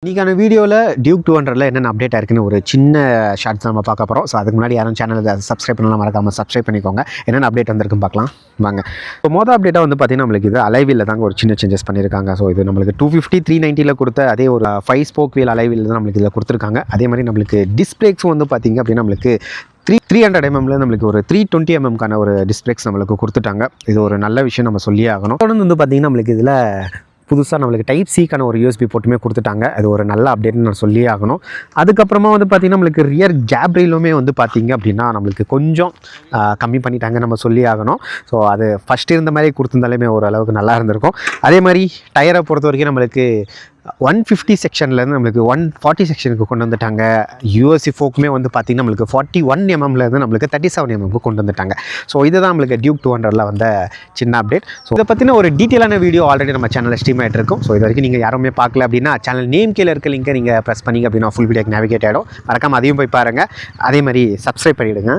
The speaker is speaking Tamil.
இன்றைக்கான வீடியோவில் டியூக் 200ல என்னென்ன அப்டேட் இருக்குன்னு ஒரு சின்ன ஷார்ட்ஸ் நம்ம பார்க்க போகிறோம். ஸோ அதுக்கு முன்னாடி யாரும் சேனலை சப்ஸ்கிரைப் பண்ணலாம், மறக்காமல் சப்ஸ்கிரைப் பண்ணிக்கோங்க. என்னென்ன அப்டேட் வந்திருக்குன்னு பார்க்கலாம் வாங்க. இப்போ மொதல் அப்டேட்டாக பார்த்தீங்கன்னா நம்மளுக்கு இது அலைவீலில் தாங்க ஒரு சின்ன சேஞ்சஸ் பண்ணியிருக்காங்க. ஸோ இது நம்மளுக்கு 250 390ல் கொடுத்த அதே ஒரு 5 ஸ்போக் வீல் அலைவீல் தான் நம்மளுக்கு இதில் கொடுத்துருக்காங்க. அதே மாதிரி நம்மளுக்கு டிஸ்பிளேக்ஸும் பார்த்திங்க அப்படின்னா நம்மளுக்கு 300 mm நம்மளுக்கு ஒரு 320 mm ஒரு டிஸ்பிளேக்ஸ் நம்மளுக்கு கொடுத்துட்டாங்க. இது ஒரு நல்ல விஷயம் நம்ம சொல்லியே ஆகணும். தொடர்ந்து பார்த்திங்கன்னா நம்மளுக்கு இதில் புதுசாக நம்மளுக்கு டைப் சிக்கான ஒரு யூஎஸ்பி போட்டுமே கொடுத்துட்டாங்க. அது ஒரு நல்ல அப்டேட்னு நான் சொல்லியே ஆகணும். அதுக்கப்புறமா பார்த்திங்கன்னா நம்மளுக்கு ரியர் கேப் ரீலுமே பார்த்திங்க அப்படின்னா நம்மளுக்கு கொஞ்சம் கம்மி பண்ணிட்டாங்க நம்ம சொல்லி ஆகணும். ஸோ அது ஃபஸ்ட்டு இருந்த மாதிரி கொடுத்துருந்தாலுமே ஓரளவுக்கு நல்லா இருந்திருக்கும். அதே மாதிரி டயரை பொறுத்த வரைக்கும் நம்மளுக்கு 150 செக்ஷன்லேருந்து நம்மளுக்கு 140 செக்ஷனுக்கு கொண்டு வந்துட்டாங்க. யூஎஸ்சி ஃபோக்குமே பார்த்திங்கன்னா நம்மளுக்கு 41 mmலேருந்து நம்மளுக்கு 37 mmக்கு கொண்டு வந்துட்டாங்க. ஸோ இதுதான் நம்மளுக்கு டியூக் 200ல வந்த சின்ன அப்டேட். ஸோ இதை பற்றின ஒரு டீட்டெயிலான வீடியோ ஆல்ரெடி நம்ம சேனலில் ஸ்ட்ரீம் ஆகிட்டு இருக்கும். ஸோ இது வரைக்கும் நீங்கள் யாருமே பார்க்கல அப்படின்னா சேனல் நேம் கீழே இருக்க லிங்கை நீங்கள் ப்ரெஸ் பண்ணிங்க அப்படின்னா ஃபுல் வீடியோக்கு நேவிகேட் ஆகிடும். மறக்காமல் அதையும் போய் பாருங்கள். அதே மாதிரி சப்ஸ்கிரைப் பண்ணிவிடுங்க.